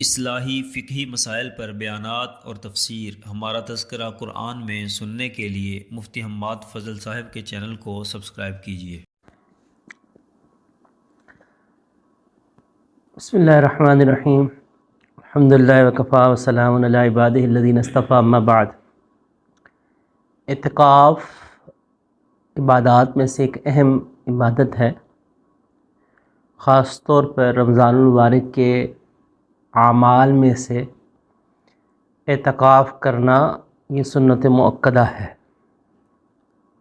اصلاحی فقہی مسائل پر بیانات اور تفسیر ہمارا تذکرہ قرآن میں سننے کے لیے مفتی حماد فضل صاحب کے چینل کو سبسکرائب کیجیے۔ بسم اللہ الرحمن الرحیم۔ الحمد للہ وکفا وسلام علی عبادہ الذین اصطفیٰ، اما بعد۔ اعتکاف عبادات میں سے ایک اہم عبادت ہے، خاص طور پر رمضان المبارک کے اعمال میں سے اعتکاف کرنا یہ سنت مؤکدہ ہے۔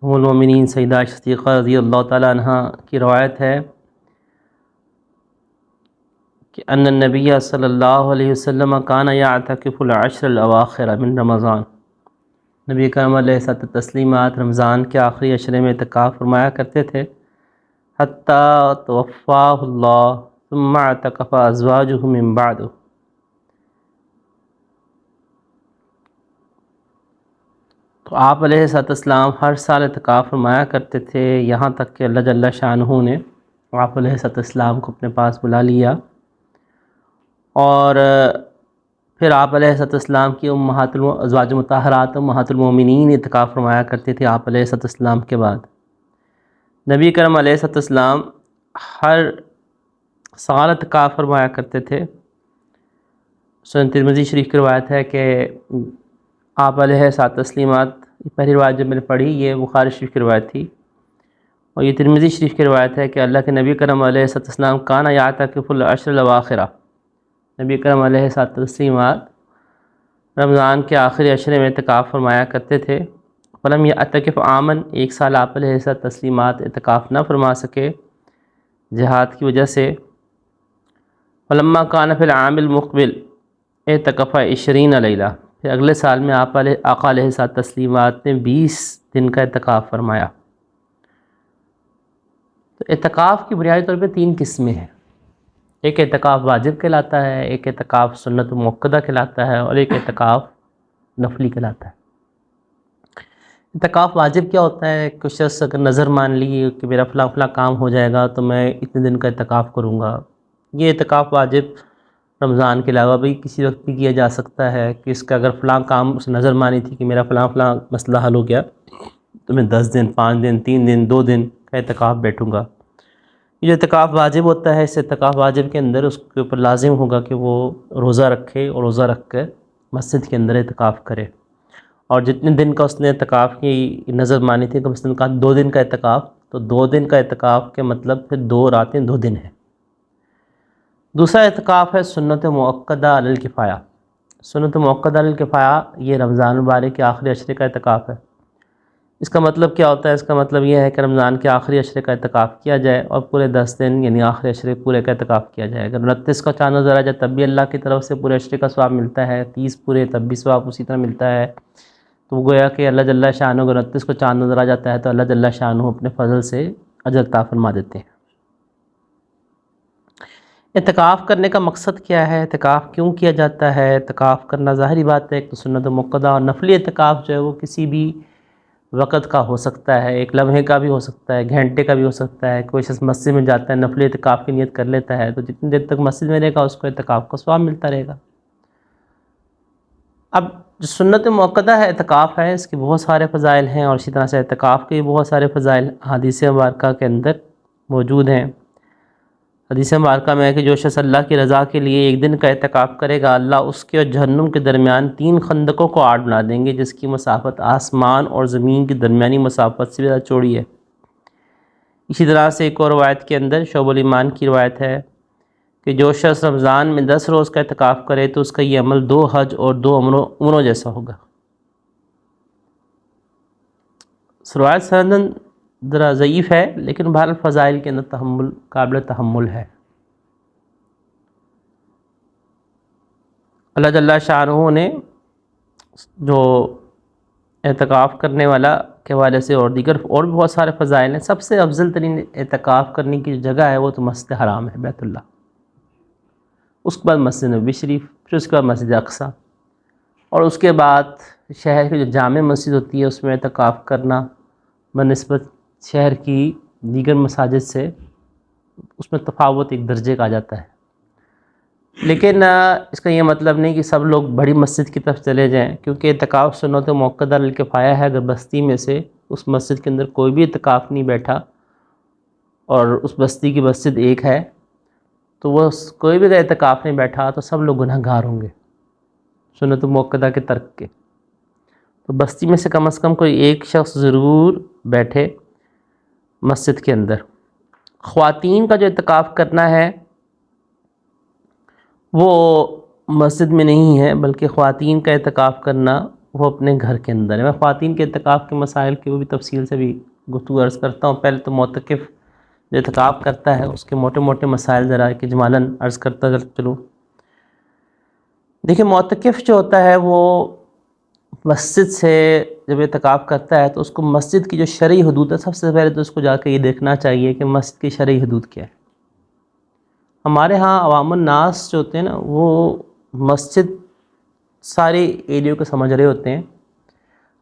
ام المومنین سیدہ عائشہ صدیقہ رضی اللہ تعالیٰ عنہ کی روایت ہے کہ ان النبی صلی اللہ علیہ وسلم کان یعتکف العشر الاواخر من رمضان، نبی کرم علیہ الصلوۃ والتسلیمات رمضان کے آخری عشرے میں اعتکاف فرمایا کرتے تھے، حتیٰ توفاہ اللہ ثم اعتکف ازواجہ من بعد۔ تو آپ علیہ الصلوۃ والسلام ہر سال اعتکاف فرمایا کرتے تھے، یہاں تک کہ اللہ جل شانہ نے آپ علیہ الصلوۃ والسلام کو اپنے پاس بلا لیا، اور پھر آپ علیہ الصلوۃ والسلام کی ازواج مطہرات امہات المومنین اعتکاف فرمایا کرتے تھے آپ علیہ الصلوۃ والسلام کے بعد۔ نبی کرم علیہ الصلوۃ والسلام ہر سال اعتکاف فرمایا کرتے تھے۔ سنن ترمذی شریف کی روایت ہے کہ آپ علیہ الصلوۃ والتسلیمات، پہلی روایت جب میں نے پڑھی یہ بخاری شریف کی روایت تھی، اور یہ ترمذی شریف کی روایت ہے کہ اللہ کے نبی کرم علیہ الصلوۃ والسلام کان یعتکف العشر الاواخر، نبی کرم علیہ الصلوۃ والتسلیمات رمضان کے آخری عشرے میں اعتکاف فرمایا کرتے تھے۔ فلم یعتکف عامًا، ایک سال آپ علیہ الصلوۃ والتسلیمات اعتکاف نہ فرما سکے جہاد کی وجہ سے۔ فلما کان فی العام المقبل اعتکف 20 لیلہ، پھر اگلے سال میں آقا علیہ الصلوۃ والتسلیمات نے 20 دن کا اعتکاف فرمایا۔ تو اعتکاف کی بنیادی طور پہ 3 قسمیں ہیں، ایک اعتکاف واجب کہلاتا ہے، ایک اعتکاف سنت مؤکدہ کہلاتا ہے، اور ایک اعتکاف نفلی کہلاتا ہے۔ اعتکاف واجب کیا ہوتا ہے؟ کچھ شخص اگر نظر مان لی کہ میرا فلاں فلاں کام ہو جائے گا تو میں اتنے دن کا اعتکاف کروں گا، یہ اعتکاف واجب رمضان کے علاوہ بھی کسی وقت بھی کیا جا سکتا ہے کہ اس کا اگر فلاں کام اس نظر مانی تھی کہ میرا فلاں فلاں مسئلہ حل ہو گیا تو میں 10 دن 5 دن 3 دن 2 دن کا اعتکاف بیٹھوں گا۔ یہ جو اعتکاف واجب ہوتا ہے، اس اعتکاف واجب کے اندر اس کے اوپر لازم ہوگا کہ وہ روزہ رکھے، اور روزہ رکھ کر مسجد کے اندر اعتکاف کرے، اور جتنے دن کا اس نے اعتکاف کی نظر مانی تھی، کم از کم 2 دن کا اعتکاف، تو 2 دن کا اعتکاف کے مطلب پھر 2 راتیں 2 دن ہیں۔ دوسرا اعتکاف ہے سنت مؤکدہ علی الکفایہ۔ سنت مؤکدہ علی الکفایہ یہ رمضان المبارک کے آخری عشرے کا اعتکاف ہے۔ اس کا مطلب کیا ہوتا ہے؟ اس کا مطلب یہ ہے کہ رمضان کے آخری عشرے کا اعتکاف کیا جائے، اور پورے 10 دن یعنی آخری عشرے پورے کا اعتکاف کیا جائے۔ اگر 29 کا چاند نظر آ جائے تب بھی اللہ کی طرف سے پورے عشرے کا ثواب ملتا ہے، 30 پورے تب بھی ثواب اسی طرح ملتا ہے۔ تو گویا کہ اللہ جل شانہ اگر 29 کو چاند نظر آ جاتا ہے تو اللہ جل شانہ اپنے فضل سے اجر عطا فرما دیتے ہیں۔ اعتکاف کرنے کا مقصد کیا ہے؟ اعتکاف کیوں کیا جاتا ہے؟ اعتکاف کرنا ظاہری بات ہے، ایک تو سنت مؤکدہ، اور نفلی اعتکاف جو ہے وہ کسی بھی وقت کا ہو سکتا ہے، ایک لمحے کا بھی ہو سکتا ہے، گھنٹے کا بھی ہو سکتا ہے۔ کوئی شخص مسجد میں جاتا ہے، نفلی اعتکاف کی نیت کر لیتا ہے، تو جتنی دیر تک مسجد میں رہے گا اس کو اعتکاف کا ثواب ملتا رہے گا۔ اب جو سنت مؤکدہ ہے اعتکاف ہے، اس کے بہت سارے فضائل ہیں، اور اسی طرح سے اعتکاف کے بھی بہت سارے فضائل حدیث مبارکہ کے اندر موجود ہیں۔ حدیث مبارکہ میں ہے کہ جو شخص اللہ کی رضا کے لیے 1 دن کا اعتکاف کرے گا، اللہ اس کے اور جہنم کے درمیان 3 خندقوں کو آڑ بنا دیں گے، جس کی مسافت آسمان اور زمین کی درمیانی مسافت سے زیادہ چوڑی ہے۔ اسی طرح سے ایک اور روایت کے اندر شعب الایمان کی روایت ہے کہ جو شخص رمضان میں 10 روز کا اعتکاف کرے تو اس کا یہ عمل 2 حج اور 2 عمروں جیسا ہوگا۔ روایت سندن ذرا ضعیف ہے، لیکن بہرحال فضائل کے اندر قابل تحمل ہے۔ اللہ جل شانہ نے جو اعتکاف کرنے والا کے حوالے سے اور دیگر اور بھی بہت سارے فضائل ہیں، سب سے افضل ترین اعتکاف کرنے کی جو جگہ ہے وہ تو مسجد حرام ہے، بیت اللہ، اس کے بعد مسجد نبوی شریف، پھر اس کے بعد مسجد اقصیٰ، اور اس کے بعد شہر کی جو جامع مسجد ہوتی ہے اس میں اعتکاف کرنا بنسبت شہر کی دیگر مساجد سے اس میں تفاوت ایک درجے کا آ جاتا ہے۔ لیکن اس کا یہ مطلب نہیں کہ سب لوگ بڑی مسجد کی طرف چلے جائیں، کیونکہ اعتکاف سنت موقدہ الکفایہ ہے۔ اگر بستی میں سے اس مسجد کے اندر کوئی بھی اعتکاف نہیں بیٹھا اور اس بستی کی مسجد ایک ہے، تو وہ کوئی بھی اگر اعتکاف نہیں بیٹھا تو سب لوگ گناہ گار ہوں گے سنت موقدہ کے ترک کے۔ تو بستی میں سے کم از کم کوئی ایک شخص ضرور بیٹھے مسجد کے اندر۔ خواتین کا جو اعتکاف کرنا ہے وہ مسجد میں نہیں ہے، بلکہ خواتین کا اعتکاف کرنا وہ اپنے گھر کے اندر ہے۔ میں خواتین کے اعتکاف کے مسائل کی وہ بھی تفصیل سے بھی گفتگو عرض کرتا ہوں۔ پہلے تو معتکف جو اعتکاف کرتا ہے اس کے موٹے موٹے مسائل ذرا کہ اجمالاً عرض کرتا چلوں۔ دیکھیں، معتکف جو ہوتا ہے وہ مسجد سے جب اعتکاف کرتا ہے تو اس کو مسجد کی جو شرعی حدود ہے، سب سے پہلے تو اس کو جا کے یہ دیکھنا چاہیے کہ مسجد کی شرعی حدود کیا ہے۔ ہمارے ہاں عوام الناس جو ہوتے ہیں نا، وہ مسجد سارے ایریوں کو سمجھ رہے ہوتے ہیں،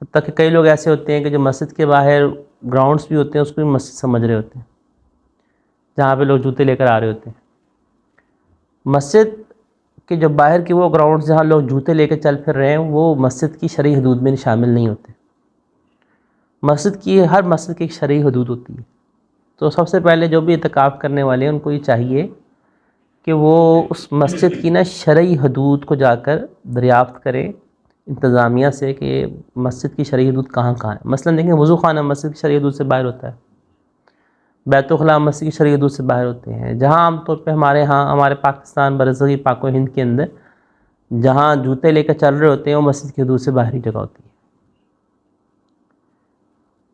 حتیٰ کہ کئی لوگ ایسے ہوتے ہیں کہ جو مسجد کے باہر گراؤنڈس بھی ہوتے ہیں اس کو بھی مسجد سمجھ رہے ہوتے ہیں، جہاں پہ لوگ جوتے لے کر آ رہے ہوتے ہیں۔ مسجد کے جو باہر کے وہ گراؤنڈس جہاں لوگ جوتے لے کے چل پھر رہے ہیں وہ مسجد کی شرعی حدود میں شامل نہیں ہوتے۔ ہر مسجد کی ایک شرعی حدود ہوتی ہے۔ تو سب سے پہلے جو بھی اعتکاف کرنے والے ہیں ان کو یہ چاہیے کہ وہ اس مسجد کی شرعی حدود کو جا کر دریافت کریں انتظامیہ سے کہ مسجد کی شرعی حدود کہاں کہاں ہے۔ مثلا دیکھیں، وضو خانہ مسجد کی شرعی حدود سے باہر ہوتا ہے، بیت الخلاء مسجد کی شرعی حدود سے باہر ہوتے ہیں۔ جہاں عام طور پہ ہمارے پاکستان برصغیر پاک و ہند کے اندر جہاں جوتے لے کر چل رہے ہوتے ہیں وہ مسجد کی حدود سے باہری جگہ ہوتی ہے۔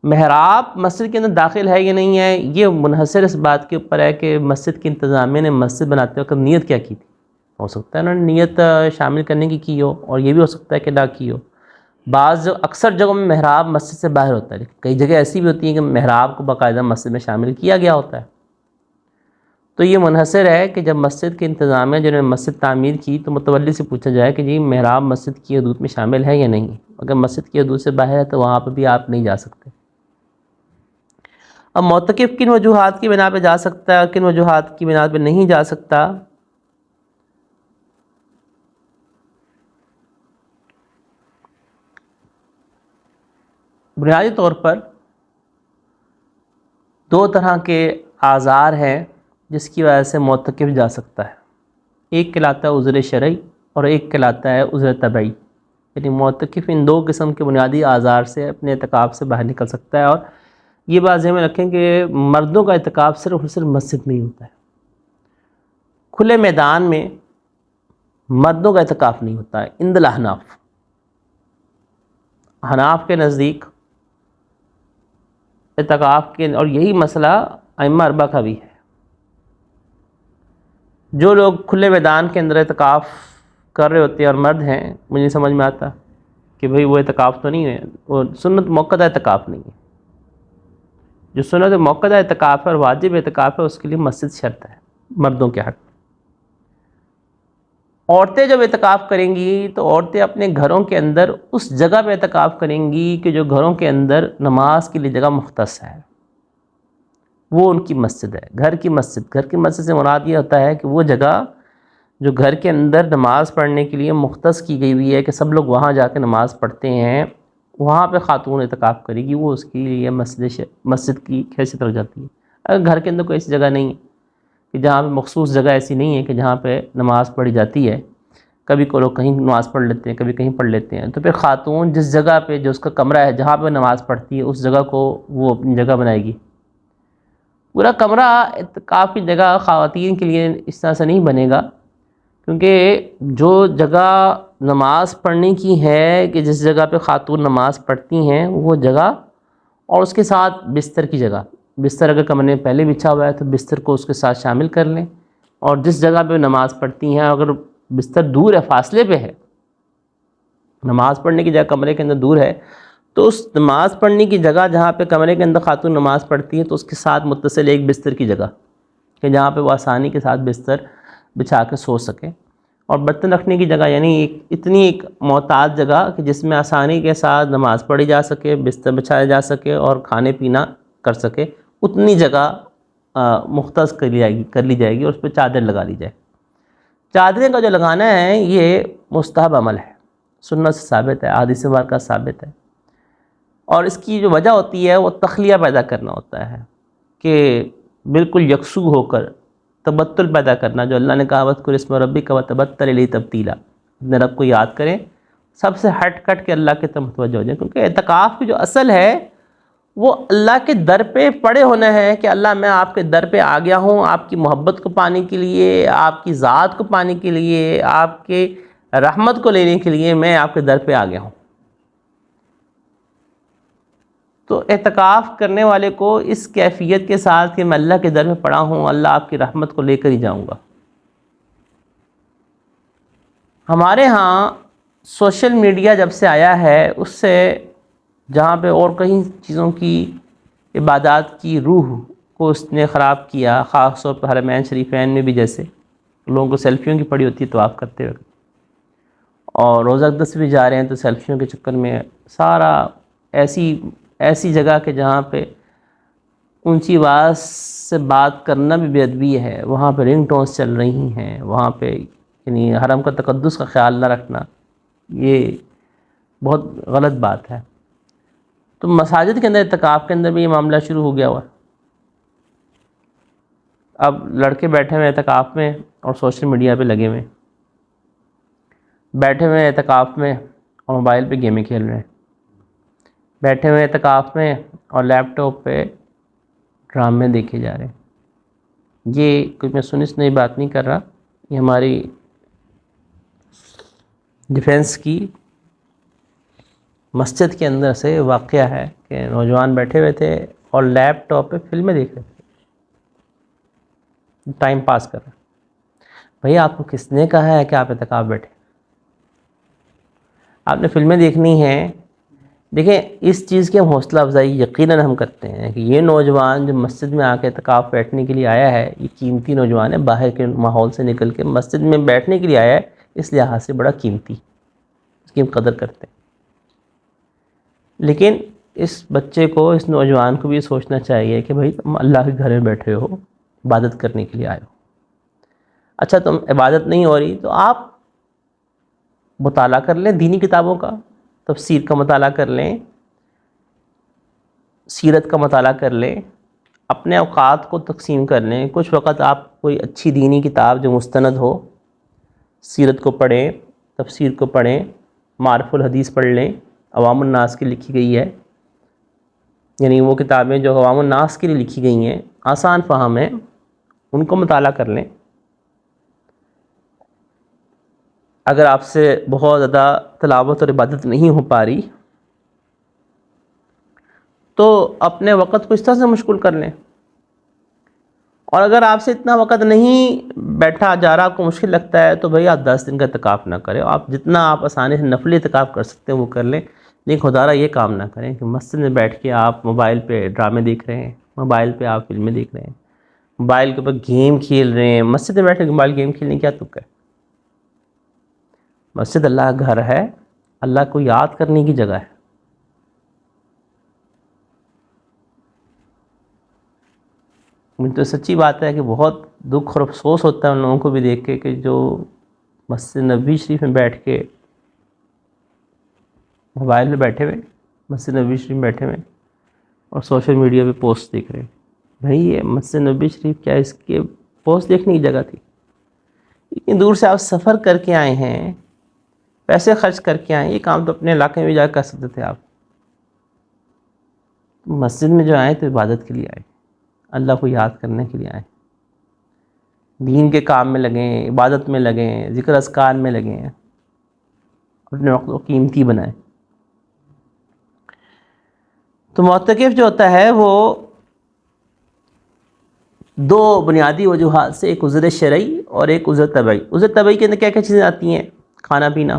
محراب مسجد کے اندر داخل ہے یا نہیں ہے، یہ منحصر اس بات کے اوپر ہے کہ مسجد کی انتظامیہ نے مسجد بناتے وقت نیت کیا کی تھی۔ ہو سکتا ہے انہوں نے نیت شامل کرنے کی ہو، اور یہ بھی ہو سکتا ہے کہ نہ کی ہو۔ اکثر جگہوں میں محراب مسجد سے باہر ہوتا ہے، لیکن کئی جگہ ایسی بھی ہوتی ہیں کہ محراب کو باقاعدہ مسجد میں شامل کیا گیا ہوتا ہے۔ تو یہ منحصر ہے کہ جب مسجد کے انتظامیہ جنہوں نے مسجد تعمیر کی تو متولی سے پوچھا جائے کہ جی محراب مسجد کی حدود میں شامل ہے یا نہیں۔ اگر مسجد کی حدود سے باہر ہے تو وہاں پہ بھی آپ نہیں جا سکتے۔ اب معتکف کن وجوہات کی بنا پہ جا سکتا ہے اور کن وجوہات کی بنا پہ نہیں جا سکتا، بنیادی طور پر دو طرح کے اعذار ہیں جس کی وجہ سے معتکف جا سکتا ہے۔ ایک کہلاتا ہے عذر شرعی اور ایک کہلاتا ہے عذر طبعی۔ یعنی معتکف ان دو قسم کے بنیادی اعذار سے اپنے اعتکاف سے باہر نکل سکتا ہے۔ اور یہ بات ذہن میں رکھیں کہ مردوں کا اعتکاف صرف اور صرف مسجد میں ہی ہوتا ہے، کھلے میدان میں مردوں کا اعتکاف نہیں ہوتا ہے۔ عند الاحناف، حناف کے نزدیک اعتکاف کے، اور یہی مسئلہ ائمہ اربعہ کا بھی ہے، جو لوگ کھلے میدان کے اندر اعتکاف کر رہے ہوتے ہیں اور مرد ہیں، مجھے نہیں سمجھ میں آتا کہ بھئی وہ اعتکاف تو نہیں ہے، وہ سنت موقدہ اعتکاف نہیں ہے۔ جو سنت موقدہ اعتکاف ہے اور واجب اعتکاف ہے اس کے لیے مسجد شرط ہے مردوں کے حق۔ عورتیں جب اعتکاف کریں گی تو عورتیں اپنے گھروں کے اندر اس جگہ پہ اعتکاف کریں گی کہ جو گھروں کے اندر نماز کے لیے جگہ مختص ہے، وہ ان کی مسجد ہے، گھر کی مسجد۔ گھر کی مسجد سے مراد یہ ہوتا ہے کہ وہ جگہ جو گھر کے اندر نماز پڑھنے کے لیے مختص کی گئی ہوئی ہے کہ سب لوگ وہاں جا کے نماز پڑھتے ہیں، وہاں پہ خاتون اعتکاف کرے گی، وہ اس کے لیے مسجد کی حیثیت رکھ جاتی ہے۔ اگر گھر کے اندر کوئی ایسی جگہ نہیں ہے کہ جہاں پہ مخصوص جگہ ایسی نہیں ہے کہ جہاں پہ نماز پڑھی جاتی ہے، کبھی کو لوگ کہیں نماز پڑھ لیتے ہیں، کبھی کہیں پڑھ لیتے ہیں، تو پھر خاتون جس جگہ پہ جو اس کا کمرہ ہے جہاں پہ نماز پڑھتی ہے اس جگہ کو وہ اپنی جگہ بنائے گی۔ پورا کمرہ اعتکاف کی جگہ خواتین کے لیے اس طرح سے نہیں بنے گا، کیونکہ جو جگہ نماز پڑھنے کی ہے کہ جس جگہ پہ خاتون نماز پڑھتی ہیں وہ جگہ، اور اس کے ساتھ بستر کی جگہ، بستر اگر کمرے میں پہلے بچھا ہوا ہے تو بستر کو اس کے ساتھ شامل کر لیں، اور جس جگہ پہ نماز پڑھتی ہیں اگر بستر دور ہے، فاصلے پہ ہے، نماز پڑھنے کی جگہ کمرے کے اندر دور ہے، تو اس نماز پڑھنے کی جگہ جہاں پہ کمرے کے اندر خاتون نماز پڑھتی ہے تو اس کے ساتھ متصل ایک بستر کی جگہ کہ جہاں پہ وہ آسانی کے ساتھ بستر بچھا کے سو سکے، اور برتن رکھنے کی جگہ یعنی اتنی ایک محتاط جگہ کہ جس میں آسانی کے ساتھ نماز پڑھی جا سکے، بستر بچھایا جا سکے اور کھانے پینا کر سکے، اتنی جگہ مختص کر لی جائے گی اور اس پہ چادر لگا لی جائے۔ چادریں کا جو لگانا ہے یہ مستحب عمل ہے، سنت سے ثابت ہے، احادیث مبارکہ ثابت ہے، اور اس کی جو وجہ ہوتی ہے وہ تخلیہ پیدا کرنا ہوتا ہے کہ بالکل یکسو ہو کر تبتل پیدا کرنا، جو اللہ نے کہا وَاذْكُرِ اسْمَ رَبِّكَ وَتَبَتَّلْ إِلَيْهِ تَبْتِيلًا، اپنے رب کو یاد کریں، سب سے ہٹ کٹ کے اللہ کی طرف متوجہ ہو جائیں، کیونکہ اعتکاف کی جو اصل ہے وہ اللہ کے در پہ پڑے ہونا ہے کہ اللہ میں آپ کے در پہ آ گیا ہوں آپ کی محبت کو پانے کے لیے، آپ کی ذات کو پانے کے لیے، آپ کے رحمت کو لینے کے لیے میں آپ کے در پہ آ گیا ہوں۔ تو اعتکاف کرنے والے کو اس کیفیت کے ساتھ کہ میں اللہ کے در میں پڑا ہوں، اللہ آپ کی رحمت کو لے کر ہی جاؤں گا۔ ہمارے ہاں سوشل میڈیا جب سے آیا ہے اس سے جہاں پہ اور کئی چیزوں کی عبادات کی روح کو اس نے خراب کیا، خاص طور پر حرمین شریفین میں بھی، جیسے لوگوں کو سیلفیوں کی پڑی ہوتی ہے طواف کرتے وقت، اور روزہ اقدس بھی جا رہے ہیں تو سیلفیوں کے چکر میں سارا ایسی جگہ کہ جہاں پہ اونچی آواز سے بات کرنا بھی بے ادبی ہے، وہاں پہ رنگ ٹونز چل رہی ہیں، وہاں پہ یعنی حرم کا تقدس کا خیال نہ رکھنا، یہ بہت غلط بات ہے۔ تو مساجد کے اندر اعتکاف کے اندر بھی یہ معاملہ شروع ہو گیا ہوا۔ اب لڑکے بیٹھے ہوئے اعتکاف میں اور سوشل میڈیا پہ لگے ہوئے، بیٹھے ہوئے اعتکاف میں اور موبائل پہ گیمیں کھیل رہے ہیں، بیٹھے ہوئے اعتکاف میں اور لیپ ٹاپ پہ ڈرامے دیکھے جا رہے ہیں۔ یہ کوئی میں سنی سنائی بات نہیں کر رہا، یہ ہماری ڈیفنس کی مسجد کے اندر سے واقعہ ہے کہ نوجوان بیٹھے ہوئے تھے اور لیپ ٹاپ پہ فلمیں دیکھ رہے تھے، ٹائم پاس کر رہے۔ بھئی آپ کو کس نے کہا ہے کہ آپ اعتکاف بیٹھے؟ آپ نے فلمیں دیکھنی ہیں؟ دیکھیں اس چیز کی ہم حوصلہ افزائی یقیناً ہم کرتے ہیں کہ یہ نوجوان جو مسجد میں آ کے اعتکاف بیٹھنے کے لیے آیا ہے، یہ قیمتی نوجوان ہے، باہر کے ماحول سے نکل کے مسجد میں بیٹھنے کے لیے آیا ہے، اس لحاظ سے بڑا قیمتی، اس کی ہم قدر کرتے ہیں۔ لیکن اس بچے کو، اس نوجوان کو بھی یہ سوچنا چاہیے کہ بھئی تم اللہ کے گھر میں بیٹھے ہو، عبادت کرنے کے لیے آئے ہو۔ اچھا تم عبادت نہیں ہو رہی تو آپ مطالعہ کر لیں دینی کتابوں کا، تفسیر کا مطالعہ کر لیں، سیرت کا مطالعہ کر لیں، اپنے اوقات کو تقسیم کر لیں، کچھ وقت آپ کوئی اچھی دینی کتاب جو مستند ہو، سیرت کو پڑھیں، تفسیر کو پڑھیں، معارف الحدیث پڑھ لیں، عوام الناس کی لکھی گئی ہے، یعنی وہ کتابیں جو عوام الناس کے لیے لکھی گئی ہیں، آسان فہم ہیں، ان کو مطالعہ کر لیں۔ اگر آپ سے بہت زیادہ تلاوت اور عبادت نہیں ہو پا رہی تو اپنے وقت کو اس طرح سے مشغول کر لیں، اور اگر آپ سے اتنا وقت نہیں بیٹھا جا رہا، آپ کو مشکل لگتا ہے، تو بھئی آپ 10 دن کا اعتکاف نہ کریں، آپ جتنا آپ آسانی سے نفلی اعتکاف کر سکتے ہیں وہ کر لیں، لیکن خدا را یہ کام نہ کریں کہ مسجد میں بیٹھ کے آپ موبائل پہ ڈرامے دیکھ رہے ہیں، موبائل پہ آپ فلمیں دیکھ رہے ہیں، موبائل کے اوپر گیم کھیل رہے ہیں۔ مسجد میں بیٹھ کے موبائل گیم کھیلنے کیا تک ہے؟ مسجد اللہ کا گھر ہے، اللہ کو یاد کرنے کی جگہ ہے۔ مجھے تو سچی بات ہے کہ بہت دکھ اور افسوس ہوتا ہے ان لوگوں کو بھی دیکھ کے کہ جو مسجد نبوی شریف میں بیٹھ کے موبائل میں بیٹھے ہوئے، مسجد نبوی شریف میں بیٹھے ہوئے اور سوشل میڈیا پہ پوسٹ دیکھ رہے ہیں۔ بھئی یہ مسجد نبوی شریف کیا اس کے پوسٹ دیکھنے کی جگہ تھی؟ اتنی دور سے آپ سفر کر کے آئے ہیں، پیسے خرچ کر کے آئے ہیں، یہ کام تو اپنے علاقے میں جا کر سکتے تھے آپ۔ مسجد میں جو آئے تو عبادت کے لیے آئے، اللہ کو یاد کرنے کے لیے آئے، دین کے کام میں لگیں، عبادت میں لگیں، ذکر اذکار میں لگیں، اپنے وقت کو قیمتی بنائیں۔ تو معتکف جو ہوتا ہے وہ دو بنیادی وجوہات سے، ایک عذر شرعی اور ایک عذر طبعی۔ عذر طبعی کے اندر کیا کیا چیزیں آتی ہیں؟ کھانا پینا،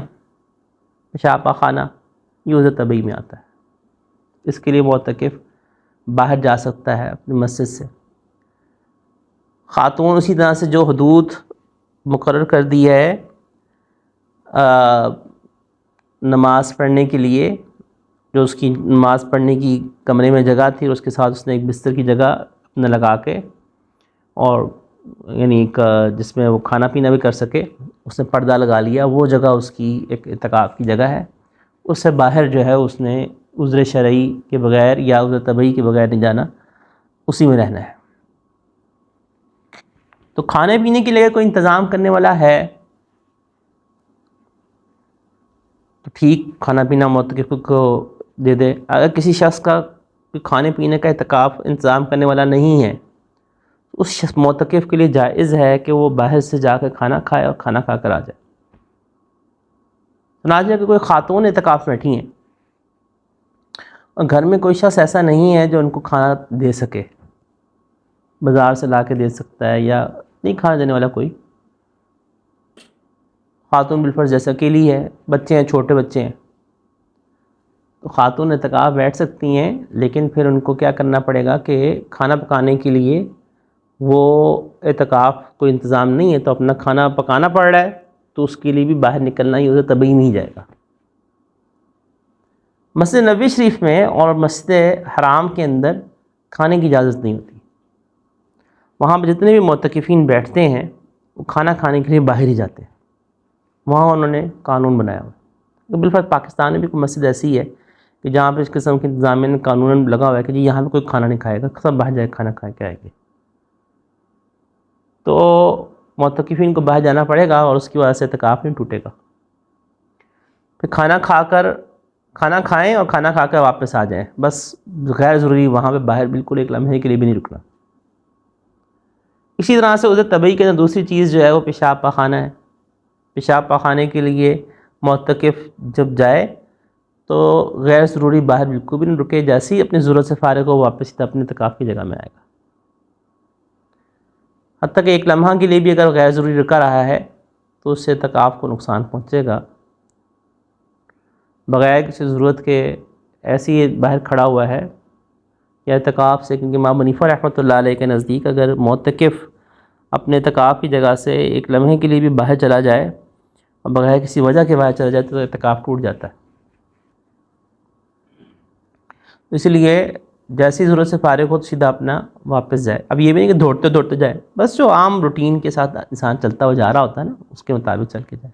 پیشاب پاخانہ، یہ عذر طبعی میں آتا ہے۔ اس کے لیے معتکف باہر جا سکتا ہے اپنی مسجد سے۔ خاتون اسی طرح سے جو حدود مقرر کر دی ہے نماز پڑھنے کے لیے، جو اس کی نماز پڑھنے کی کمرے میں جگہ تھی اور اس کے ساتھ اس نے ایک بستر کی جگہ اپنا لگا کے اور یعنی جس میں وہ کھانا پینا بھی کر سکے، اس نے پردہ لگا لیا، وہ جگہ اس کی ایک اعتکاف کی جگہ ہے، اس سے باہر جو ہے اس نے عذر شرعی کے بغیر یا عذر طبعی کے بغیر نہیں جانا، اسی میں رہنا ہے۔ تو کھانے پینے کے لیے کوئی انتظام کرنے والا ہے تو ٹھیک، کھانا پینا معتکف کو دے دے۔ اگر کسی شخص کا کھانے پینے کا اعتکاف انتظام کرنے والا نہیں ہے، اس شخص معتکف کے لیے جائز ہے کہ وہ باہر سے جا کے کھانا کھائے اور کھانا کھا کر آ جائے۔ سمجھے کہ کوئی خاتون اعتکاف بیٹھی ہیں اور گھر میں کوئی شخص ایسا نہیں ہے جو ان کو کھانا دے سکے، بازار سے لا کے دے سکتا ہے، یا نہیں کھانا دینے والا کوئی، خاتون بالفرض جیسے اکیلی ہے، بچے ہیں، چھوٹے بچے ہیں، تو خاتون اعتکاف بیٹھ سکتی ہیں، لیکن پھر ان کو کیا کرنا پڑے گا کہ کھانا پکانے کے لیے وہ اعتکاف کوئی انتظام نہیں ہے تو اپنا کھانا پکانا پڑ رہا ہے، تو اس کے لیے بھی باہر نکلنا ہی اسے طبعی نہیں جائے گا۔ مسجد نبوی شریف میں اور مسجد حرام کے اندر کھانے کی اجازت نہیں ہوتی، وہاں پہ جتنے بھی معتکفین بیٹھتے ہیں وہ کھانا کھانے کے لیے باہر ہی جاتے ہیں، وہاں انہوں نے قانون بنایا ہوا ہے۔ بالفرض پاکستان میں بھی کوئی مسجد ایسی ہے کہ جہاں پہ اس قسم کے انتظامیہ میں قانون لگا ہوا ہے کہ جی یہاں پہ کوئی کھانا نہیں کھائے گا، سب باہر جائے کھانا کھا کے آئے گے، تو معتکفین کو باہر جانا پڑے گا اور اس کی وجہ سے اعتکاف نہیں ٹوٹے گا۔ پھر کھانا کھائیں اور کھانا کھا کر واپس آ جائیں، بس غیر ضروری وہاں پہ باہر بالکل ایک لمحے کے لیے بھی نہیں رکنا۔ اسی طرح سے عذر طبعی کے اندر دوسری چیز جو ہے وہ پیشاب پاخانہ ہے۔ پیشاب پاخانے کے لیے معتکف جب جائے تو غیر ضروری باہر بالکل بھی نہیں رکے، جیسے ہی اپنی ضرورت سے فارغ ہو واپس اپنے اعتکاف کی جگہ میں آئے گا۔ حتیٰ کہ ایک لمحہ کے لیے بھی اگر غیر ضروری رکا رہا ہے تو اس سے اعتکاف کو نقصان پہنچے گا۔ بغیر کسی ضرورت کے ایسی باہر کھڑا ہوا ہے یا اعتکاف سے، کیونکہ امام حنیفہ رحمۃ اللہ علیہ کے نزدیک اگر معتکف اپنے اعتکاف کی جگہ سے ایک لمحے کے لیے بھی باہر چلا جائے اور بغیر کسی وجہ کے باہر چلا جائے تو اعتکاف ٹوٹ جاتا ہے۔ اس لیے جیسی ضرورت سے فارغ ہو تو سیدھا اپنا واپس جائے۔ اب یہ بھی نہیں کہ دوڑتے دوڑتے جائے، بس جو عام روٹین کے ساتھ انسان چلتا ہوا جا رہا ہوتا ہے نا اس کے مطابق چل کے جائے۔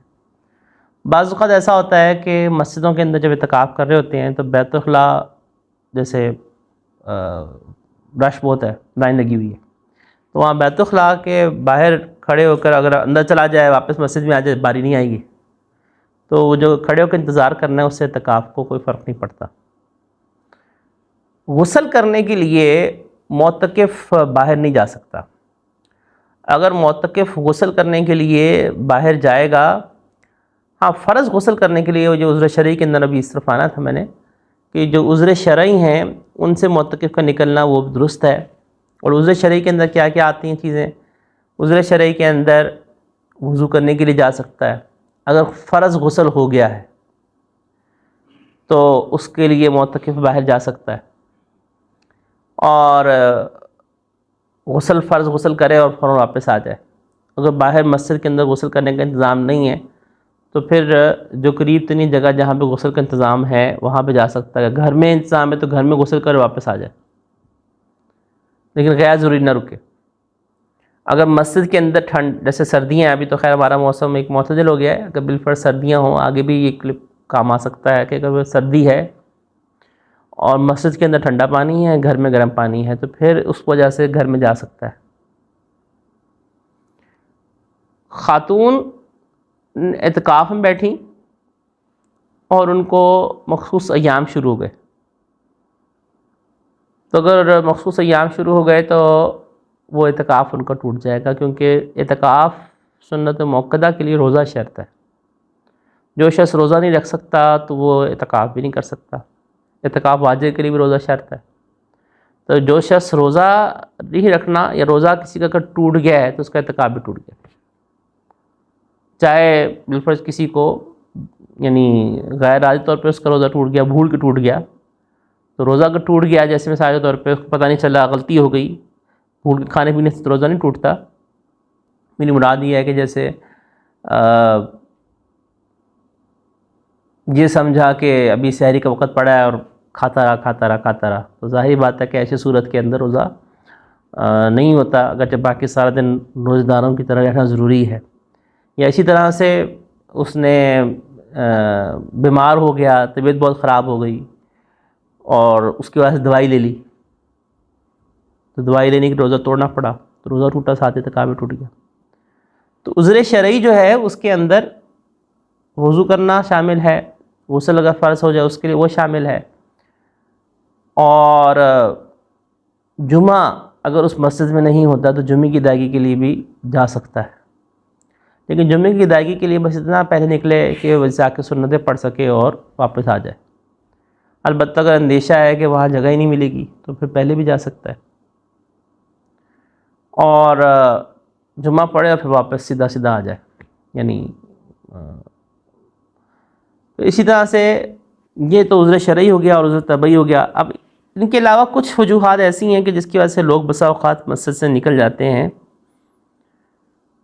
بعض اوقات ایسا ہوتا ہے کہ مسجدوں کے اندر جب اعتکاف کر رہے ہوتے ہیں تو بیت الخلاء جیسے رش بہت ہے، لائن لگی ہوئی ہے، تو وہاں بیت الخلاء کے باہر کھڑے ہو کر اگر اندر چلا جائے واپس مسجد میں آ جائے باری نہیں آئے گی، تو وہ جو کھڑے ہو کے انتظار کرنا ہے اس سے اعتکاف کو کوئی فرق نہیں پڑتا۔ غسل کرنے کے لیے معتکف باہر نہیں جا سکتا۔ اگر معتکف غسل کرنے کے لیے باہر جائے گا، ہاں فرض غسل کرنے کے لیے جو عذر شرعی کے اندر ابھی اس طرف آنا تھا میں نے، کہ جو عذر شرعی ہیں ان سے معتکف کا نکلنا وہ درست ہے۔ اور عذر شرعی کے اندر کیا کیا آتی ہیں چیزیں؟ عذر شرعی کے اندر وضو کرنے کے لیے جا سکتا ہے، اگر فرض غسل ہو گیا ہے تو اس کے لیے معتکف باہر جا سکتا ہے، اور فرض غسل کرے اور فوراً واپس آ جائے۔ اگر باہر مسجد کے اندر غسل کرنے کا انتظام نہیں ہے تو پھر جو قریب ترین جگہ جہاں پہ غسل کا انتظام ہے وہاں پہ جا سکتا ہے۔ گھر میں انتظام ہے تو گھر میں غسل کرے واپس آ جائے، لیکن غیر ضروری نہ رکے۔ اگر مسجد کے اندر ٹھنڈ جیسے سردیاں ہیں، ابھی تو خیر ہمارا موسم ایک معتدل ہو گیا ہے، اگر بالفرض سردیاں ہوں، آگے بھی یہ کلپ کام آ سکتا ہے کہ اگر سردی ہے اور مسجد کے اندر ٹھنڈا پانی ہے، گھر میں گرم پانی ہے، تو پھر اس وجہ سے گھر میں جا سکتا ہے۔ خاتون اعتکاف میں بیٹھیں اور ان کو مخصوص ایام شروع ہو گئے، تو اگر مخصوص ایام شروع ہو گئے تو وہ اعتکاف ان کا ٹوٹ جائے گا، کیونکہ اعتکاف سنت موقدہ کے لیے روزہ شرط ہے۔ جو شخص روزہ نہیں رکھ سکتا تو وہ اعتکاف بھی نہیں کر سکتا۔ اعتکاف واجب کے لیے بھی روزہ شرط ہے، تو جو شخص روزہ نہیں رکھنا یا روزہ کسی کا اگر ٹوٹ گیا ہے تو اس کا اعتکاف بھی ٹوٹ گیا، چاہے بالفرض کسی کو یعنی غیر ارادی طور پہ اس کا روزہ ٹوٹ گیا، بھول کے ٹوٹ گیا، تو روزہ اگر ٹوٹ گیا جیسے مثال کے طور پہ اس کو پتہ نہیں چلا، غلطی ہو گئی، بھول کے کھانے پینے سے تو روزہ نہیں ٹوٹتا۔ میری مراد یہ ہے کہ جیسے یہ سمجھا کہ ابھی سحری کا وقت پڑا ہے اور کھاتا رہا، تو ظاہری بات ہے کہ ایسی صورت کے اندر روزہ نہیں ہوتا، اگرچہ باقی سارا دن روزہ داروں کی طرح رہنا ضروری ہے. یا اسی طرح سے اس نے بیمار ہو گیا، طبیعت بہت خراب ہو گئی اور اس کی وجہ سے دوائی لے لی، تو دوائی لینے کی روزہ توڑنا پڑا، تو روزہ ٹوٹا، ساتھ اعتکاف بھی ٹوٹ گیا. تو عذر شرعی جو ہے اس کے اندر وضو کرنا شامل ہے، غسل اگر فرض ہو جائے اس کے لیے وہ شامل ہے، اور جمعہ اگر اس مسجد میں نہیں ہوتا تو جمعے کی ادائیگی کے لیے بھی جا سکتا ہے. لیکن جمعے کی ادائیگی کے لیے بس اتنا پہلے نکلے کہ وہ جا کے سنتیں پڑھ سکے اور واپس آ جائے. البتہ اگر اندیشہ ہے کہ وہاں جگہ ہی نہیں ملے گی تو پھر پہلے بھی جا سکتا ہے، اور جمعہ پڑھے اور پھر واپس سیدھا آ جائے. یعنی تو اسی طرح سے یہ تو عذر شرعی ہو گیا اور عذر طبعی ہو گیا. اب ان کے علاوہ کچھ وجوہات ایسی ہیں کہ جس کی وجہ سے لوگ بسا اوقات مسجد سے نکل جاتے ہیں،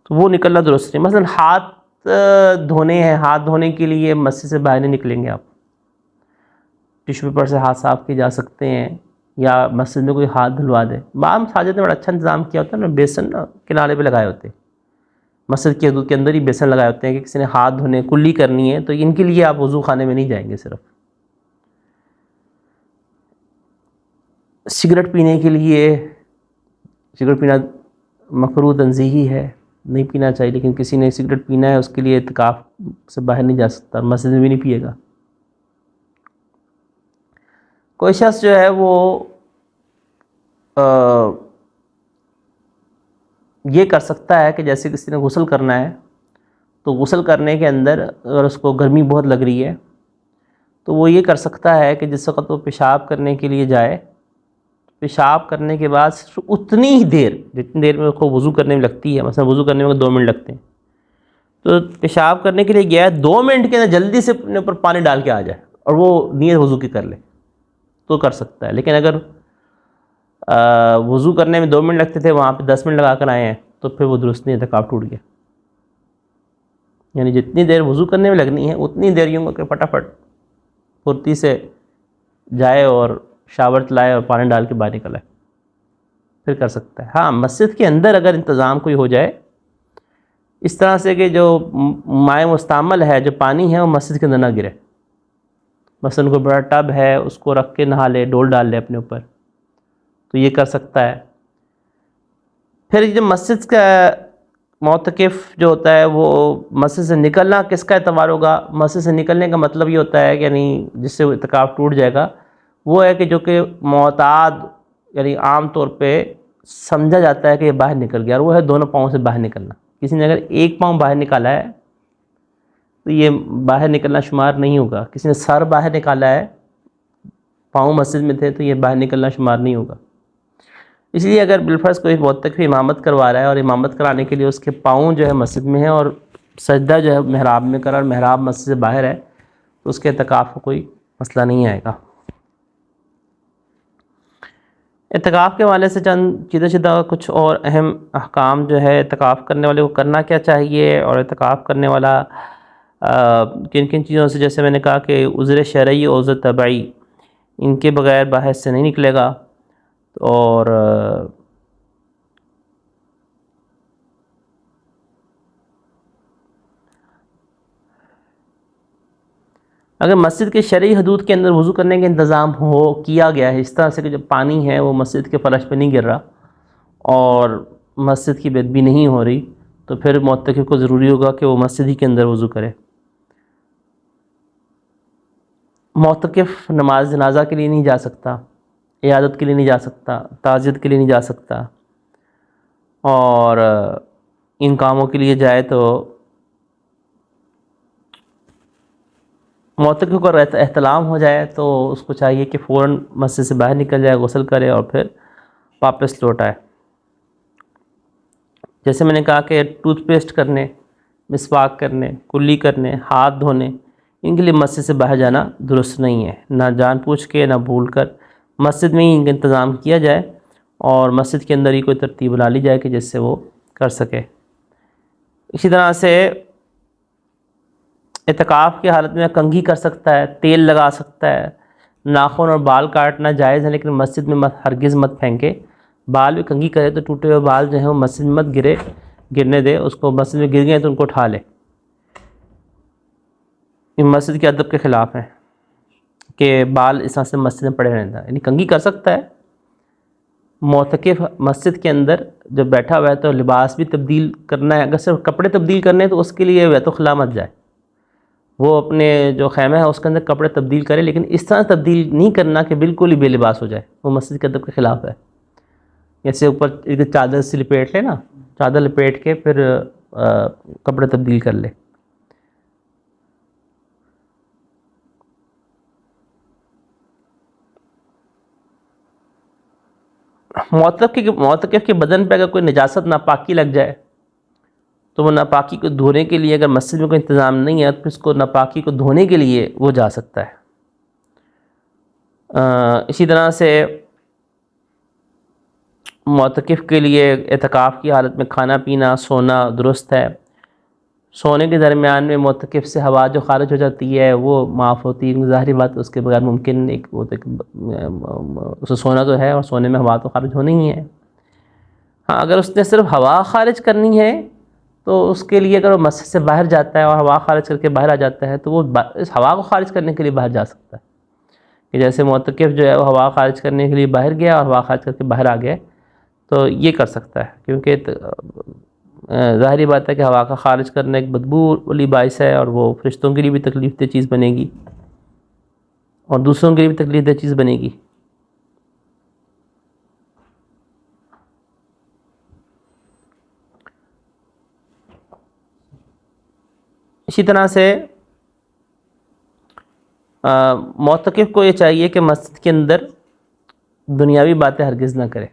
تو وہ نکلنا درست نہیں. مثلا ہاتھ دھونے ہیں، ہاتھ دھونے کے لیے مسجد سے باہر نہیں نکلیں گے آپ، ٹیشو پیپر سے ہاتھ صاف کیے جا سکتے ہیں، یا مسجد میں کوئی ہاتھ دھلوا دے. بعض مساجد نے بڑا اچھا انتظام کیا ہوتا ہے نا، بیسن کنارے پہ لگائے ہوتے ہیں، مسجد کے حدود کے اندر ہی بیسن لگائے ہوتے ہیں کہ کسی نے ہاتھ دھونے کلی کرنی ہے تو ان کے لیے آپ وضو خانے میں نہیں جائیں گے. صرف سگریٹ پینے کے لیے، سگریٹ پینا مکروہ تنزیہی ہے، نہیں پینا چاہیے، لیکن کسی نے سگریٹ پینا ہے اس کے لیے اعتکاف سے باہر نہیں جا سکتا، مسجد میں بھی نہیں پیے گا. کوئی شخص جو ہے وہ یہ کر سکتا ہے کہ جیسے کسی نے غسل کرنا ہے تو غسل کرنے کے اندر اگر اس کو گرمی بہت لگ رہی ہے تو وہ یہ کر سکتا ہے کہ جس وقت وہ پیشاب کرنے کے لیے جائے، پیشاب کرنے کے بعد صرف اتنی ہی دیر جتنی دیر میں اس کو وضو کرنے میں لگتی ہے، مثلا وضو کرنے میں 2 منٹ لگتے ہیں، تو پیشاب کرنے کے لیے گیا ہے 2 منٹ کے اندر جلدی سے اپنے اوپر پانی ڈال کے آ جائے اور وہ نیت وضو کی کر لے تو کر سکتا ہے. لیکن اگر وضو کرنے میں 2 منٹ لگتے تھے، وہاں پہ 10 منٹ لگا کر آئے ہیں تو پھر وہ درست نہیں، اعتکاف ٹوٹ گیا. یعنی جتنی دیر وضو کرنے میں لگنی ہے اتنی دیر یوں کہ فٹافٹ پھرتی سے جائے اور شاور چلائے اور پانی ڈال کے باہر نکل آئے، پھر کر سکتا ہے. ہاں مسجد کے اندر اگر انتظام کوئی ہو جائے اس طرح سے کہ جو مائع مستعمل ہے، جو پانی ہے وہ مسجد کے اندر نہ گرے، مثلا کوئی بڑا ٹب ہے اس کو رکھ کے نہا لے، ڈول ڈال لے اپنے اوپر، تو یہ کر سکتا ہے. پھر جب مسجد کا معتکف جو ہوتا ہے وہ مسجد سے نکلنا کس کا اعتبار ہوگا؟ مسجد سے نکلنے کا مطلب یہ ہوتا ہے کہ یعنی جس سے اعتکاف ٹوٹ جائے گا وہ ہے کہ جو کہ معتاد یعنی عام طور پہ سمجھا جاتا ہے کہ یہ باہر نکل گیا، اور وہ ہے دونوں پاؤں سے باہر نکلنا. کسی نے اگر ایک پاؤں باہر نکالا ہے تو یہ باہر نکلنا شمار نہیں ہوگا. کسی نے سر باہر نکالا ہے، پاؤں مسجد میں تھے، تو یہ باہر نکلنا شمار نہیں ہوگا. اس لیے اگر بالفرض کوئی معتکف امامت کروا رہا ہے اور امامت کرانے کے لیے اس کے پاؤں جو ہے مسجد میں ہے اور سجدہ جو ہے محراب میں کرا اور محراب مسجد سے باہر ہے تو اس کے اعتکاف کو کوئی مسئلہ نہیں آئے گا. اعتکاف کے حوالے سے چند سیدھا کچھ اور اہم احکام جو ہے اعتکاف کرنے والے کو کرنا کیا چاہیے، اور اعتکاف کرنے والا کن کن چیزوں سے، جیسے میں نے کہا کہ عذر شرعی اور عذر طبعی ان کے بغیر باہر سے نہیں نکلے گا. اور اگر مسجد کے شرعی حدود کے اندر وضو کرنے کا انتظام کیا گیا ہے اس طرح سے کہ جو پانی ہے وہ مسجد کے فرش پہ نہیں گر رہا اور مسجد کی بے ادبی نہیں ہو رہی، تو پھر معتکف کو ضروری ہوگا کہ وہ مسجد ہی کے اندر وضو کرے. معتکف نماز جنازہ کے لیے نہیں جا سکتا، عیادت کے لیے نہیں جا سکتا، تعزیت کے لیے نہیں جا سکتا، اور ان کاموں کے لیے جائے تو معتکف کو احتلام ہو جائے تو اس کو چاہیے کہ فوراً مسجد سے باہر نکل جائے، غسل کرے اور پھر واپس لوٹ آئے. جیسے میں نے کہا کہ ٹوتھ پیسٹ کرنے، مسواک کرنے، کلی کرنے، ہاتھ دھونے، ان کے لیے مسجد سے باہر جانا درست نہیں ہے، نہ جان بوجھ کے نہ بھول کر. مسجد میں ہی ان کا انتظام کیا جائے اور مسجد کے اندر ہی کوئی ترتیب بنا لی جائے کہ جس سے وہ کر سکے. اسی طرح سے اعتکاف کی حالت میں کنگھی کر سکتا ہے، تیل لگا سکتا ہے. ناخن اور بال کاٹنا جائز ہے لیکن مسجد میں ہرگز مت پھینکے. بال بھی کنگھی کرے تو ٹوٹے ہوئے بال جو ہیں وہ مسجد میں مت گرنے دے، اس کو مسجد میں گر گئے تو ان کو اٹھا لے. یہ مسجد کے ادب کے خلاف ہے کہ بال اس طرح سے مسجد میں پڑے رہتا ہے. یعنی کنگھی کر سکتا ہے. معتکف مسجد کے اندر جب بیٹھا ہوا ہے تو لباس بھی تبدیل کرنا ہے. اگر صرف کپڑے تبدیل کرنے ہیں تو اس کے لیے بیت الخلاء مت جائے، وہ اپنے جو خیمہ ہے اس کے اندر کپڑے تبدیل کرے، لیکن اس طرح تبدیل نہیں کرنا کہ بالکل ہی بے لباس ہو جائے. وہ مسجد کے ادب کے خلاف ہے. جیسے اوپر ایک چادر سے لپیٹ لے نا، چادر لپیٹ کے پھر کپڑے تبدیل کر لے. معتکف کے بدن پہ اگر کوئی نجاست ناپاکی لگ جائے تو وہ ناپاکی کو دھونے کے لیے، اگر مسجد میں کوئی انتظام نہیں ہے تو اس کو ناپاکی کو دھونے کے لیے وہ جا سکتا ہے. اسی طرح سے معتکف کے لیے اعتکاف کی حالت میں کھانا پینا سونا درست ہے. سونے کے درمیان میں معتکف سے ہوا جو خارج ہو جاتی ہے وہ معاف ہوتی ہے، ظاہری بات اس کے بغیر ممکن نہیں. اسے سونا تو ہے اور سونے میں ہوا تو خارج ہونی ہی ہے. ہاں اگر اس نے صرف ہوا خارج کرنی ہے تو اس کے لیے اگر وہ مسجد سے باہر جاتا ہے اور ہوا خارج کر کے باہر آ جاتا ہے تو وہ اس ہوا کو خارج کرنے کے لیے باہر جا سکتا ہے. کہ جیسے معتکف جو ہے وہ ہوا خارج کرنے کے لیے باہر گیا اور ہوا خارج کر کے باہر آ گیا تو یہ کر سکتا ہے، کیونکہ ظاہری بات ہے کہ ہوا کا خارج کرنا ایک بدبو والی باعث ہے اور وہ فرشتوں کے لیے بھی تکلیف دہ چیز بنے گی اور دوسروں کے لیے بھی تکلیف دہ چیز بنے گی. اسی طرح سے معتکف کو یہ چاہیے کہ مسجد کے اندر دنیاوی باتیں ہرگز نہ کرے.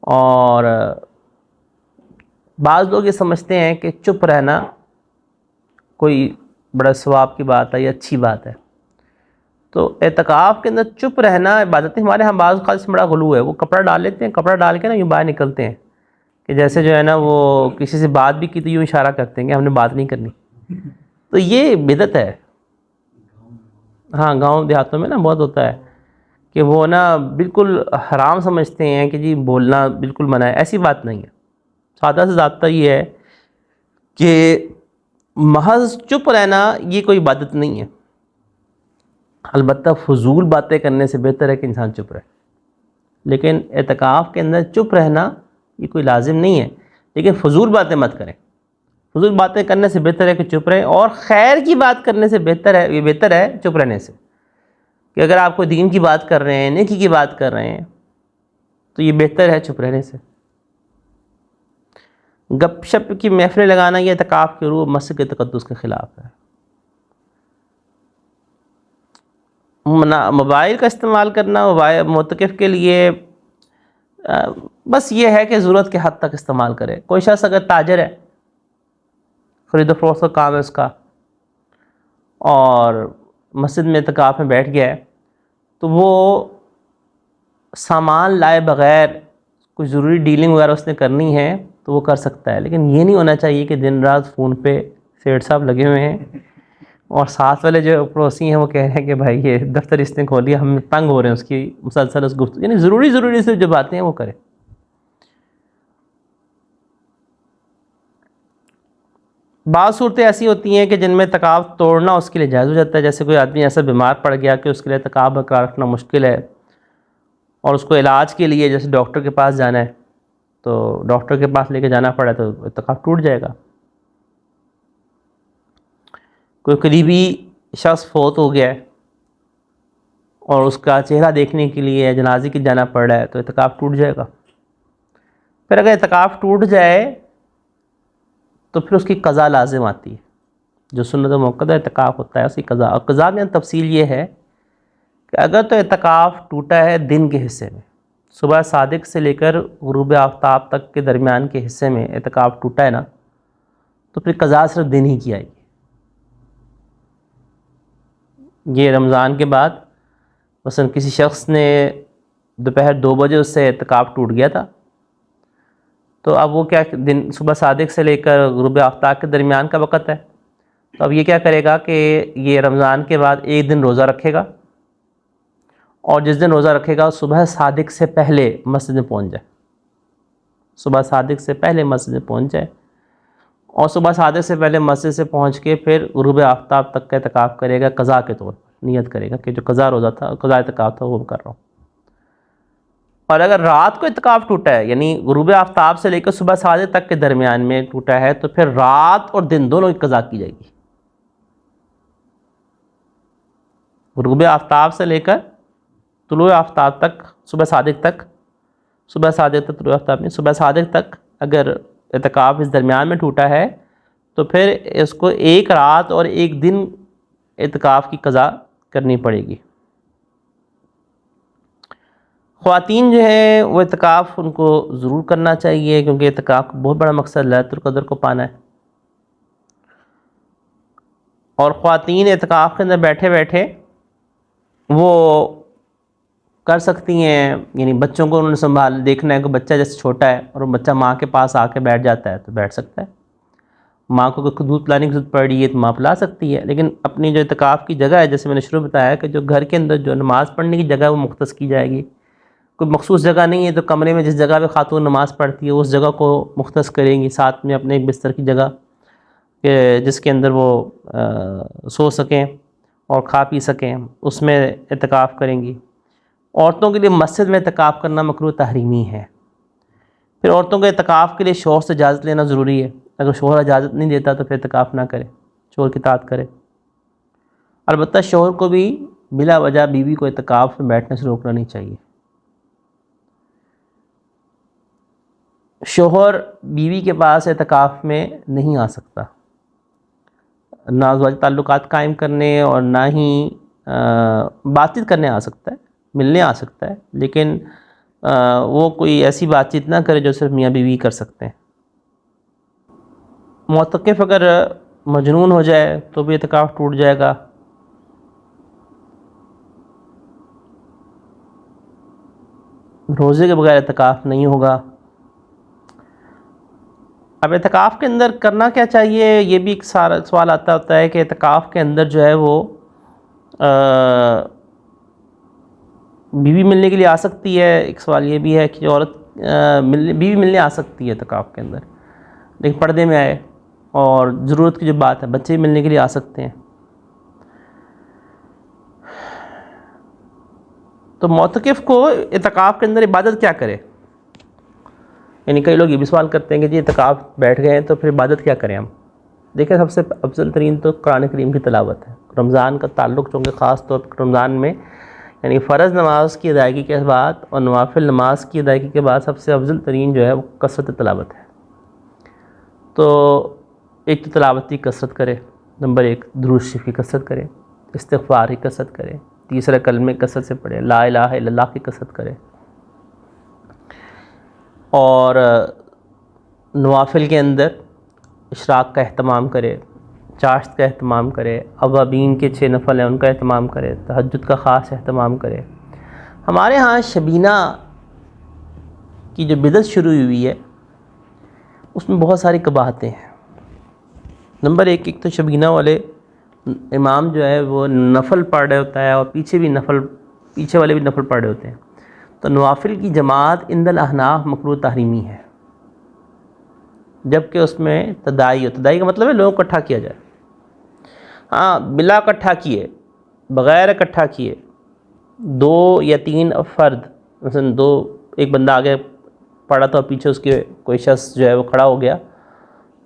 اور بعض لوگ یہ سمجھتے ہیں کہ چپ رہنا کوئی بڑا ثواب کی بات ہے یا اچھی بات ہے. تو اعتکاف کے اندر چپ رہنا عبادت ہمارے ہاں بعض اوقات سے بڑا غلو ہے. وہ کپڑا ڈال لیتے ہیں، کپڑا ڈال کے نا یوں باہر نکلتے ہیں کہ جیسے جو ہے نا وہ کسی سے بات بھی کی تو یوں اشارہ کرتے ہیں کہ ہم نے بات نہیں کرنی. تو یہ بدعت ہے. ہاں گاؤں دیہاتوں میں نا بہت ہوتا ہے کہ وہ نا بالکل حرام سمجھتے ہیں کہ جی بولنا بالکل منع ہے. ایسی بات نہیں ہے. سادہ سے ضابطہ یہ ہے کہ محض چپ رہنا یہ کوئی عبادت نہیں ہے. البتہ فضول باتیں کرنے سے بہتر ہے کہ انسان چپ رہے. لیکن اعتکاف کے اندر چپ رہنا یہ کوئی لازم نہیں ہے، لیکن فضول باتیں مت کریں. فضول باتیں کرنے سے بہتر ہے کہ چپ رہیں، اور خیر کی بات کرنے سے بہتر ہے، یہ بہتر ہے چپ رہنے سے. کہ اگر آپ کوئی دین کی بات کر رہے ہیں، نیکی کی بات کر رہے ہیں تو یہ بہتر ہے چپ رہنے سے. گپ شپ کی محفلیں لگانا یہ اعتکاف کی روح مسجد کے تقدس کے خلاف ہے. موبائل کا استعمال کرنا معتکف کے لیے بس یہ ہے کہ ضرورت کے حد تک استعمال کرے. کوئی شخص اگر تاجر ہے، خرید و فروخت کا کام ہے اس کا، اور مسجد میں اعتکاف میں بیٹھ گیا ہے تو وہ سامان لائے بغیر کوئی ضروری ڈیلنگ وغیرہ اس نے کرنی ہے تو وہ کر سکتا ہے. لیکن یہ نہیں ہونا چاہیے کہ دن رات فون پہ سیٹ صاحب لگے ہوئے ہیں اور ساتھ والے جو پڑوسی ہیں وہ کہہ رہے ہیں کہ بھائی یہ دفتر اس نے کھول لیا، ہم تنگ ہو رہے ہیں اس کی مسلسل اس گفتگو. یعنی ضروری سے جو باتیں ہیں وہ کرے. بعض صورتیں ایسی ہوتی ہیں کہ جن میں اعتکاف توڑنا اس کے لیے جائز ہو جاتا ہے. جیسے کوئی آدمی ایسا بیمار پڑ گیا کہ اس کے لیے اعتکاف برقرار رکھنا مشکل ہے اور اس کو علاج کے لیے جیسے ڈاکٹر کے پاس جانا ہے تو ڈاکٹر کے پاس لے کے جانا پڑا تو اعتکاف ٹوٹ جائے گا. کوئی قریبی شخص فوت ہو گیا ہے اور اس کا چہرہ دیکھنے کے لیے جنازے کی جانا پڑ رہا ہے تو اعتکاف ٹوٹ جائے گا. پھر اگر اعتکاف ٹوٹ جائے تو پھر اس کی قضا لازم آتی ہے. جو سنت موقدہ اعتکاف ہوتا ہے اس کی قضا، اور قضا میں تفصیل یہ ہے کہ اگر تو اعتکاف ٹوٹا ہے دن کے حصے میں، صبح صادق سے لے کر غروب آفتاب تک کے درمیان کے حصے میں اعتکاف ٹوٹا ہے نا، تو پھر قضا صرف دن ہی کی آئے گی. یہ رمضان کے بعد مثلا کسی شخص نے دوپہر 2 بجے اس سے اعتکاف ٹوٹ گیا تھا تو اب وہ کیا دن صبح صادق سے لے کر غروب آفتاب کے درمیان کا وقت ہے، تو اب یہ کیا کرے گا کہ یہ رمضان کے بعد 1 دن روزہ رکھے گا اور جس دن روزہ رکھے گا صبح صادق سے پہلے مسجد میں پہنچ جائے، صبح صادق سے پہلے مسجد میں پہنچ جائے، اور صبح صادق سے پہلے مسجد سے پہنچ کے پھر غروب آفتاب تک کا اعتکاف کرے گا، قضا کے طور پر نیت کرے گا کہ جو قضا روزہ تھا، قضا اعتکاف تھا وہ کر رہا ہوں۔ اور اگر رات کو اعتکاف ٹوٹا ہے، یعنی غروب آفتاب سے لے کر صبح صادق تک کے درمیان میں ٹوٹا ہے، تو پھر رات اور دن دونوں کی قضا کی جائے گی۔ غروب آفتاب سے لے کر طلوع آفتاب تک، صبح صادق تک، صبح صادق تک، طلوع آفتاب میں صبح صادق تک اگر اعتکاف اس درمیان میں ٹوٹا ہے تو پھر اس کو ایک رات اور ایک دن اعتکاف کی قضا کرنی پڑے گی۔ خواتین جو ہیں وہ اعتکاف ان کو ضرور کرنا چاہیے، کیونکہ اعتکاف کا بہت بڑا مقصد لیلۃ القدر کو پانا ہے، اور خواتین اعتکاف کے اندر بیٹھے بیٹھے وہ کر سکتی ہیں، یعنی بچوں کو انہوں نے سنبھال دیکھنا ہے کہ بچہ جیسے چھوٹا ہے اور وہ بچہ ماں کے پاس آ کے بیٹھ جاتا ہے تو بیٹھ سکتا ہے، ماں کو کوئی دودھ پلانے کی ضرورت پڑ رہی ہے تو ماں پلا سکتی ہے، لیکن اپنی جو اعتکاف کی جگہ ہے، جیسے میں نے شروع بتایا کہ جو گھر کے اندر جو نماز پڑھنے کی جگہ ہے وہ مختص کی جائے گی۔ کوئی مخصوص جگہ نہیں ہے تو کمرے میں جس جگہ پہ خاتون نماز پڑھتی ہے اس جگہ کو مختص کریں گی، ساتھ میں اپنے ایک بستر کی جگہ کہ جس کے اندر وہ سو سکیں اور کھا پی سکیں، اس میں اعتکاف کریں گی۔ عورتوں کے لیے مسجد میں اعتکاف کرنا مکروہ تحریمی ہے۔ پھر عورتوں کے اعتکاف کے لیے شوہر سے اجازت لینا ضروری ہے، اگر شوہر اجازت نہیں دیتا تو پھر اعتکاف نہ کرے، شوہر کی اطاعت کرے۔ البتہ شوہر کو بھی بلا وجہ بیوی کو اعتکاف میں بیٹھنے سے روکنا نہیں چاہیے۔ شوہر بیوی کے پاس اعتکاف میں نہیں آ سکتا، نہ ازواجی تعلقات قائم کرنے اور نہ ہی بات چیت کرنے آ سکتا ہے، ملنے آ سکتا ہے، لیکن وہ کوئی ایسی بات چیت نہ کرے جو صرف میاں بیوی کر سکتے ہیں۔ معتکف اگر مجنون ہو جائے تو بھی اعتکاف ٹوٹ جائے گا۔ روزے کے بغیر اعتکاف نہیں ہوگا۔ اب اعتکاف کے اندر کرنا کیا چاہیے، یہ بھی ایک سوال آتا ہوتا ہے کہ اعتکاف کے اندر جو ہے وہ بیوی ملنے کے لیے آ سکتی ہے۔ ایک سوال یہ بھی ہے کہ عورت بیوی ملنے آ سکتی ہے اعتکاف کے اندر، لیکن پردے میں آئے، اور ضرورت کی جو بات ہے بچے ملنے کے لیے آ سکتے ہیں۔ تو معتکف کو اعتکاف کے اندر عبادت کیا کرے، یعنی کئی لوگ یہ بھی سوال کرتے ہیں کہ جی اعتکاف بیٹھ گئے ہیں تو پھر عبادت کیا کریں ہم۔ دیکھیں سب سے افضل ترین تو قرآن کریم کی تلاوت ہے۔ رمضان کا تعلق چونکہ خاص طور پر رمضان میں یعنی فرض نماز کی ادائیگی کے بعد اور نوافل نماز کی ادائیگی کے بعد سب سے افضل ترین جو ہے وہ کثرت تلاوت ہے۔ تو ایک تو تلاوت کی کثرت کرے، نمبر ایک درود شریف کی کثرت کرے، استغفار کی کثرت کرے، تیسرا کلمے کثرت سے پڑھے، لا الہ الا اللہ کی کثرت کرے، اور نوافل کے اندر اشراق کا اہتمام کرے، چاشت کا اہتمام کرے، اوابین کے 6 نفل ہیں ان کا اہتمام کرے، تہجد کا خاص اہتمام کرے۔ ہمارے ہاں شبینہ کی جو بدعت شروع ہوئی ہے اس میں بہت ساری قباحتیں ہیں۔ نمبر ایک تو شبینہ والے امام جو ہے وہ نفل پڑھ رہے ہوتا ہے اور پیچھے والے بھی نفل پڑھ رہے ہوتے ہیں، تو نوافل کی جماعت عند الاحناف مکروہ تحریمی ہے، جبکہ اس میں تداعی کا مطلب ہے لوگوں کو اکٹھا کیا جائے۔ ہاں بلا اکٹھا کیے، بغیر اکٹھا کیے، 2 یا 3 فرد، مثلا ایک بندہ آگے پڑا تھا اور پیچھے اس کے کوئی شخص جو ہے وہ کھڑا ہو گیا،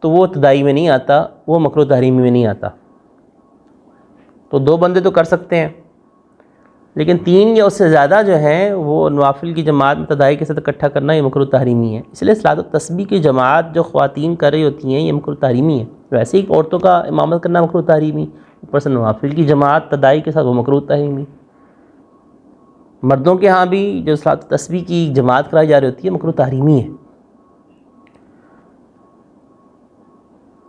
تو وہ تداعی میں نہیں آتا، وہ مکروہ تحریمی میں نہیں آتا۔ تو 2 بندے تو کر سکتے ہیں، لیکن 3 یا اس سے زیادہ جو ہیں وہ نوافل کی جماعت میں تداعی کے ساتھ اکٹھا کرنا یہ مکروہ تحریمی ہے۔ اس لیے صلاۃ التسبیح کی جماعت جو خواتین کر رہی ہوتی ہیں یہ مکروہ تحریمی ہے۔ ویسے ہی عورتوں کا امامت کرنا مکروہ تحریمی، اوپر سے نوافل کی جماعت تداعی کے ساتھ وہ مکروہ تحریمی۔ مردوں کے ہاں بھی جو صلاۃ التسبیح کی جماعت کرائی جا رہی ہوتی ہے مکروہ تحریمی ہے۔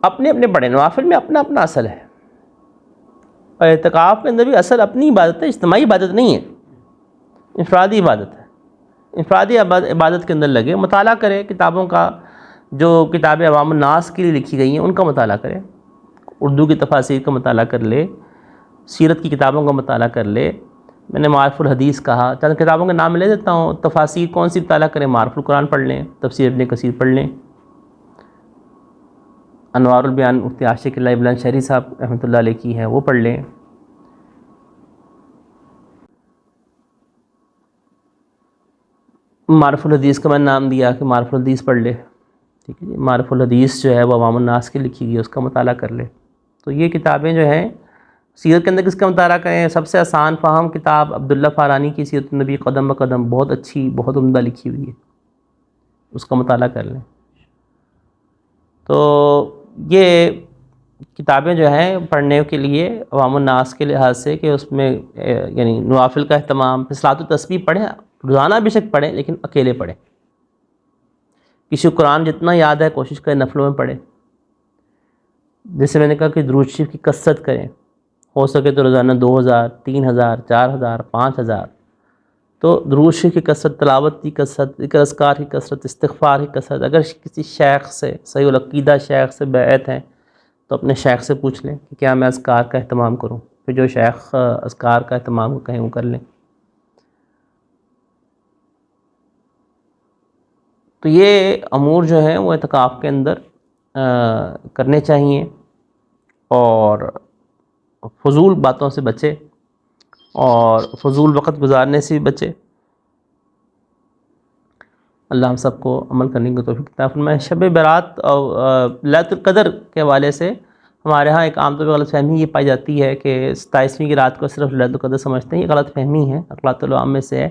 اپنے اپنے پڑھیں، نوافل میں اپنا اپنا اصل ہے، اور اعتکاف کے اندر بھی اصل اپنی عبادت ہے، اجتماعی عبادت نہیں ہے، انفرادی عبادت ہے۔ انفرادی عبادت کے اندر لگے، مطالعہ کرے کتابوں کا، جو کتابیں عوام الناس کے لیے لکھی گئی ہیں ان کا مطالعہ کرے، اردو کی تفاسیر کا مطالعہ کر لے، سیرت کی کتابوں کا مطالعہ کر لے، میں نے معارف الحدیث کہا، چند کتابوں کے نام لے دیتا ہوں. تفاسیر کون سی مطالعہ کریں؟ معارف القرآن پڑھ لیں، تفسیر ابن کثیر پڑھ لیں، انوار البیان مفتی عاشق اللہ ابن شہری صاحب رحمۃ اللہ علیہ کی ہے وہ پڑھ لیں. معارف الحدیث کا میں نے نام دیا کہ معارف الحدیث پڑھ لے. ٹھیک ہے جی. معارف الحدیث جو ہے وہ عوام الناس کے لکھی گئی، اس کا مطالعہ کر لے. تو یہ کتابیں جو ہیں سیرت کے اندر کس کا مطالعہ کریں؟ سب سے آسان فہم کتاب عبداللہ فارانی کی سیرت النبی قدم بقدم، بہت اچھی، بہت عمدہ لکھی ہوئی ہے، اس کا مطالعہ کر لیں. تو یہ کتابیں جو ہیں پڑھنے کے لیے عوام الناس کے لحاظ سے کہ اس میں یعنی نوافل کا اہتمام، صلاۃ و تسبیح پڑھیں، روزانہ بے شک پڑھیں لیکن اکیلے پڑھیں. کسی کو قرآن جتنا یاد ہے کوشش کریں نفلوں میں پڑھیں. جیسے میں نے کہا کہ درود شریف کی کثرت کریں، ہو سکے تو روزانہ 2000 3000 4000 5000. تو درود شریف کی کثرت، تلاوت کی کثرت، ذکر اذکار کی کثرت، استغفار کی کثرت. اگر کسی شیخ سے، صحیح العقیدہ شیخ سے بیعت ہیں تو اپنے شیخ سے پوچھ لیں کہ کیا میں اذکار کا اہتمام کروں، پھر جو شیخ اذکار کا اہتمام کہیں وہ کر لیں. تو یہ امور جو ہیں وہ اعتکاف کے اندر کرنے چاہیے، اور فضول باتوں سے بچے اور فضول وقت گزارنے سے بھی بچے. اللہ ہم سب کو عمل کرنے کی توفیق عطا فرمائے. شب برات اور لیلۃ القدر کے حوالے سے ہمارے ہاں ایک عام طور پہ غلط فہمی یہ پائی جاتی ہے کہ 27ویں کی رات کو صرف لیلۃ القدر سمجھتے ہیں. یہ غلط فہمی ہے، اقلاط العام میں سے ہے.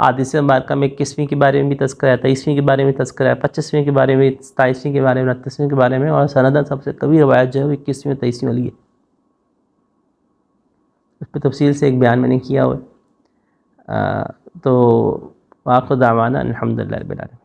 حدیث مبارکہ میں 21ویں کے بارے میں بھی تذکرہ ہے، 23ویں کے بارے میں تذکرہ ہے، 25ویں کے بارے میں، 27ویں کے بارے میں، 29ویں کے بارے میں، اور سندن سب سے کبھی روایت جو ہے وہ 21ویں اور 23ویں والی ہے. اس پہ تفصیل سے ایک بیان میں نے کیا ہوا ہے. تو آخر دعوانا الحمدللہ رب العالمین.